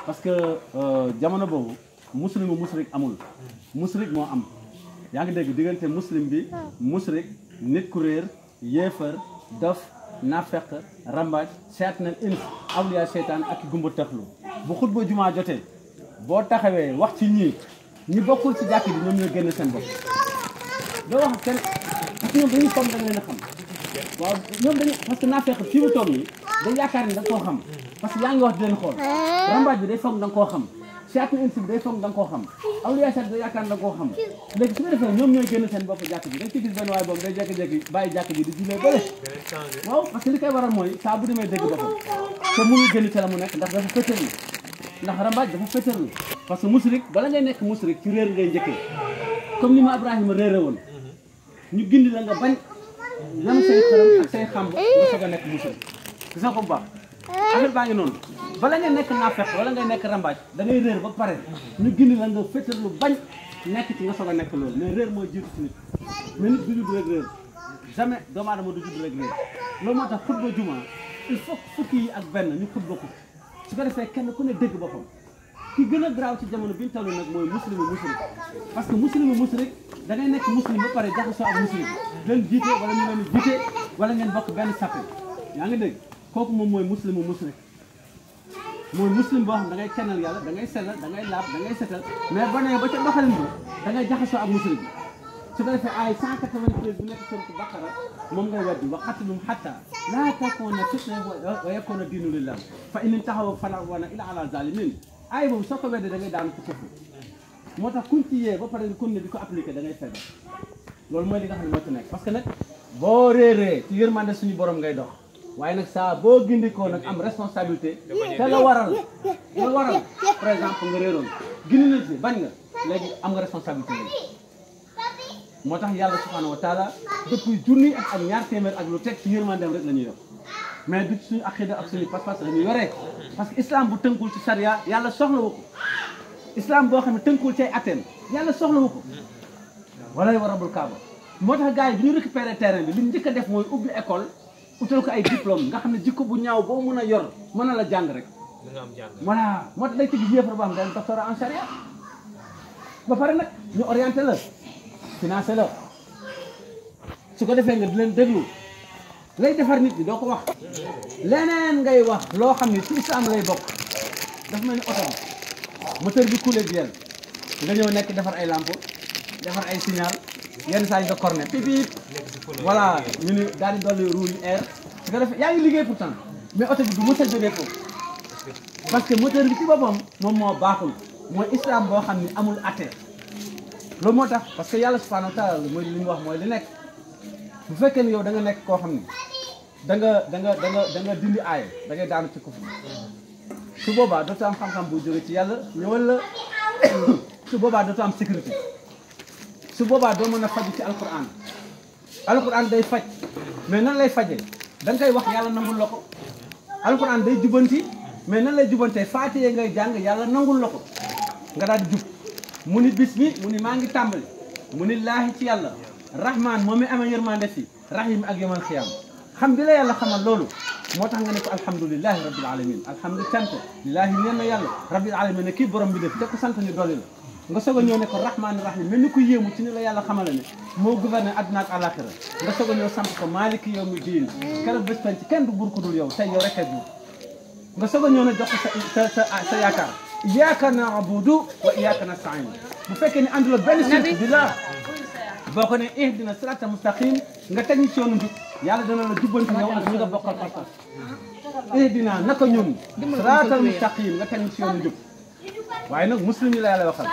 parce que jamono boobu muslimu musrik amul musrik moo am yaa ngi dégg diggante muslim bi musrik nit ku réer yéefar dof nafeq rambaaj seet na ins awliya seytaan ak gumba taxlu bu xutba jumaa jotee boo taxawee wax ci ñi bokkul ci jàkk bi ñoom ñoo génn seen bopp doo wax kenn parce que ñoom dañuy foog da nga leen a xam waaw ñoom dañu parce que nafeq fii mu toog nii dañ yaakaar ni da nga koo xam parce que yaa ngi wax di leen xool rambaaj bi day foog da nga koo xam seet na ins bi day foog da nga koo xam awliya seet da yaakaar da nga koo xam léegi su ko defee ñoom ñooy génn seen bopp jàkk bi dañ ci gis benn waay boobu day jékki-jékki bàyyi jàkk bi di julee bële waaw parce que li koy waral mooy saa bu demee dégg boppam te mënul génn ca la mu nekk ndax dafa fétërlu ndax rambaaj dafa fétërlu parce que musrik bala ngay nekk musrik ci réer ngay njëkkee comme ni ma Ibrahima réere woon ñu gindi la nga bañ lam say xaram ak say xamb nga soog a nekk musrik gis nga ko bu baax affaire baa ngi noonu bala ngay nekk naafeq wala ngay nekk rambaaj da ngay réer ba pare ñu gindi la nga fétërlu bañ nekk ci nga soog a nekk loolu mais réer mooy jiitu ci nit mais nit du judd rek réer jamais doomu aadama du judd rek réer loolu moo tax xutba juma il faut fukki yi ak benn ñu xutba ko su ko defee kenn ku ne dégg boppam ki gën a garaaw ci jamono bi ñu toll nag mooy muslimu musrik parce que muslimu musrik da ngay nekk muslim ba pare jaxasoo ak musrik leen jiite wala ñu leen jiite wala ngeen bokk benn sappe yaa ngi dégg kooku moom mooy muslimu musrik mooy muslim boo xam da ngay kennal yàlla da ngay sellal da ngay laab da ngay setal mais ba nee ba ca doxalin ba da ngay jaxasoo ak musrik bi su ko defee ay 193 bu nekk sourate Baqara moom ngay weddi wa qatilum hatta laa takuuna fitna wa yakuuna diinu lillah fa in intahaw falaa udwaana illaa alaa zaalimiin ay boobu soo ko weddee da ngay daanu ci kufr moo tax kuñ ci yee ba pare kon ne di ko appliqué da ngay fekk loolu mooy li nga xam ne moo ci nekk parce que nag boo réeree ci yërmande suñu borom ngay dox waaye nag saa boo gindikoo nag am responsabilité te la waral par exemple nga réeroon gindi na ci bañ nga léegi am nga responsabilité léegi moo tax yàlla subhanahu wa taala depuis junni ak ñaar téeméer ak lu teg ci yërmandeem rek la ñuy yor mais du suñu aqida ak suñu pas-pas la ñuy yoree parce que islam bu tënkul ci charia yàlla soxlawu ko islam boo xam ne tënkul ci ay athènes yàlla soxlawu ko walay wa rabbul kaaba moo tax gars yi bi ñu récupéré terrain bi li ñu njëkk a def mooy ubbi école utal ko ay diplôme nga xam ne jikko bu ñaaw boo mën a yor mën na la jàng rek voilà moo tax day tëgg yéefar boo xam ne doctorat en charia ba pare nag ñu orienté la financé la su ko defee nga di leen déglu lay defar nit bi doo ko wax leneen ngay wax loo xam ne ci islam lay bokk dafa mel ni oto bi moteur bi coulé bi nga ñëw nekk defar ay lampe defar ay signal yenn saa yi nga cornet pipip voilà ñu ni daal di dolli roue yi air su ko defee yaa ngi liggéey pourtant mais oto bi du mos a jógee foofu parce que moteur bi ci boppam moom moo baaxul mooy islam boo xam ne amul atte loolu moo tax parce que yàlla subhanahu wa taala mooy li ñu wax mooy li nekk bu fekkee ne yow da nga nekk koo xam ne da nga dindi aaye da ngay daanu ci kufur su boobaa dootu am xam-xam bu jóge ci yàlla ñëwal la su boobaa dootu am sécurité su boobaa doo mën a faju ci alquran day faj mais nan lay fajee da nga koy wax yàlla nangul la ko alquran day jubanti mais nan lay jubantee faatiye ngay jàng yàlla nangul la ko nga daal di jub mu ni bis bi mu ni maa ngi tàmbali mu ni laahi ci yàlla rahman moom mi amee yërmande fi rahim ak yomal xiyaam xam bi la yàlla xamal loolu moo tax nga ne ko alhamdulilahi rabbil alamin alhamdu cant lillaahi neen na yàlla rabbil alamin ne kii borom bi def te ko sant ni dolli la nga soog a ñëw ne ko rahman rahim mel ni ko yéemu ci ni la yàlla xamale ne moo gouverné adduna ak alaxira nga soog a ñëw sant ko maaliki yawmi diin keroog bés penc kenn du buur ko dul yow tey yow rek ay buur nga soog a ñëw ne jox ko sa yaakaar iyyaka na'budu wa iyyaka nasta'in bu fekkee ne ànduloo benn sirk bi la boo ko ne ihdina sirata mustaqim nga teg ñu ci yoonu njub yàlla dana la jubbanti yow ak ñi nga bokkal pas-pas ihdina naka ñun siratal mustaqim nga teg ñu ci yoonu njub waaye nag muslim yi la yàlla waxal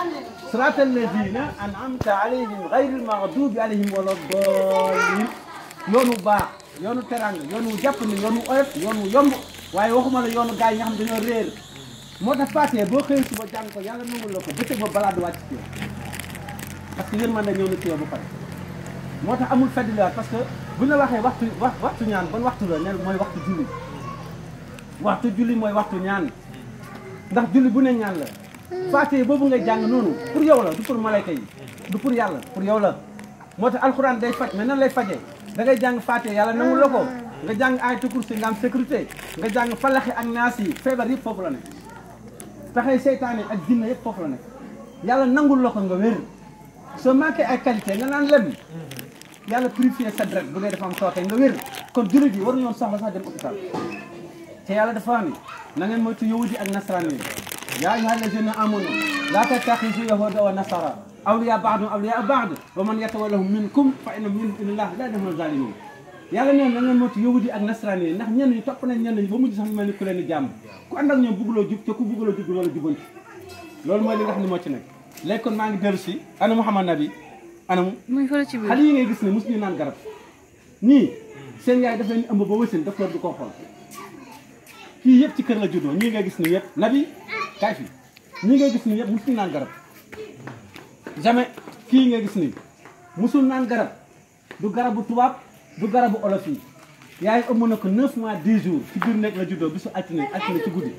siratal ladina an'amta alayhim ghayril maghdubi alayhim wala dallin yoonu baax yoonu teranga yoonu jàpp ni yoonu oyof yoonu yomb waaye waxuma la yoonu gars yi nga xam dañoo réer moo tax Faatiha boo xëyee suba jàng ko yàlla nangul la ko bëccëg ba balaa du wàcc ci yow parce que yërmande ñëw na ci yow ba pare moo tax amul feddilewaat parce que bu ñu la waxee waxtu ñaan ban waxtu la ne mooy waxtu julli mooy waxtu ñaan ndax julli bu ne ñaan la Faatiha boobu ngay jàng noonu pour yow la du pour malayka yi du pour yàlla pour yow la moo tax alxuraan day faj mais nan lay fajee da ngay jàng Faatiha yàlla nangul la ko nga jàng ayatul kursi nga am sécurité nga jàng falaxi ak naas yi feebar yëpp foofu la nekk pexey seytaane ak jinne yëpp foofu la nekk yàlla nangul la ko nga wér soo manqué ay qualité nga naan lem yàlla purifier sa deret bu dee dafa am sooke nga wér kon jullit yi war ñoon soxla sax dem hôpital te yàlla dafa wax ni na ngeen moytu yahudi ak nasaraan yi yaa ayyuha allazina amanu laa tattaxizu yahuda wa nasara awliya ba'dum awliya ba'd wa man yatawallahum minkum fa innahum laa yahdil zalimin yàlla neen na ngeen moytu yahudi ak nasaraan yi ndax ñenn ñi topp nañ ñenn ñi ba mujj sax mel ni ku leen di jàmm ku ànd ak ñoom bëgguloo jub te ku bëgguloo jub wala jubanti loolu mooy li nga xam ne moo ci nekk léegi kon maa ngi dellu si ana Mouhamad Nabi anam xale yi ngay gis ne mosu ñu naan garab ñii seen yaay daf leen ëmb ba wësin docteur du ko xool kii yëpp ci kër la juddoo ñii ngay gis ni yëpp Nabi kaay fi ñii ngay gis ni yëpp mosu ñu naan garab jamais kii ngay gis ni mosul naan garab du garabu tubaab du garabu olof yi yaay ëmb na ko 9 mois 10 jours ci biir nekk la juddoo bisu altine ci guddi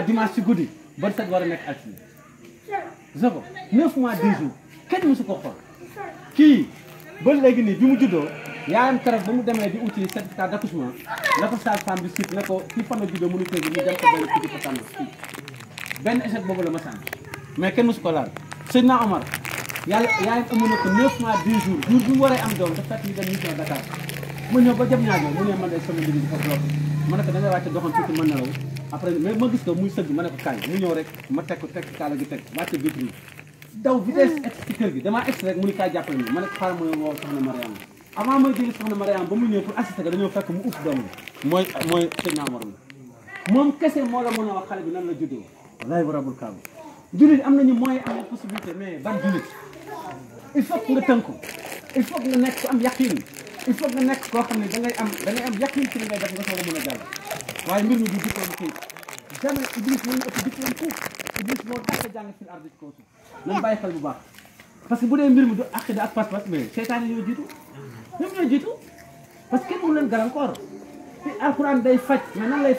dimanche ci guddi ba set war a nekk altine gis ko 9 mois 10 jours kenn mosu ko xool kii ba léegi nii bi mu juddoo yaayam keroog ba mu demee di uti certificat d'accouchement na ko sage-femme bi sit na ko kii fan la juddoo mënu tëgg ñu dem ko benn kii di ko tànn benn échec boobu la ma sànni mais kenn mosu ko laal Seydina Omar yàlla yaayam ëmb na ko 9 mois 10 jours jour bi mu waree am doom dafa fekk ñu dem mission Dakar ma ñëw ba jëm ñaajo mu ne man de sama liggéey dafa bloqué ma ne ko da ngay wàcce doxoon tuuti ma nelaw après mais ma gis ko muy sëgg ma ne ko kaay mu ñëw rek ma teg ko teg kaala gi teg wàcce vitre daw vitesse ex ci kër gi damaa ex rek mu ni kaay jàppale ni ma ne ko xaaral ma woo soxna Mariama avant mooy jëli soxna Mariama ba mu ñëw pour assister ko dañoo fekk mu uf doom mooy Seydina Omar moom kese moo la mën a wax xale bi nan la juddoo wallahi wa rabbul kaaba jullit am nañu moyen am possibilité mais ban jullit il faut que nga tënku il faut que nga nekk ku am yaqin il faut que nga nekk koo xam ne da ngay am yaqin ci li ngay def nga soog a mën a jàll waaye mbir mi du diplôme kii jamais Iblis moo ñu ëpp diplôme fuuf Iblis moo dàq jàng fil ardi ci kaw suuf nañ bàyyi xel bu baax parce que bu dee mbir mi du aqida ak pas-pas mais seytaane ñoo jiitu ñoom ñoo jiitu parce que kenn mënu leen gàllankoor te alxuraan day faj mais nan lay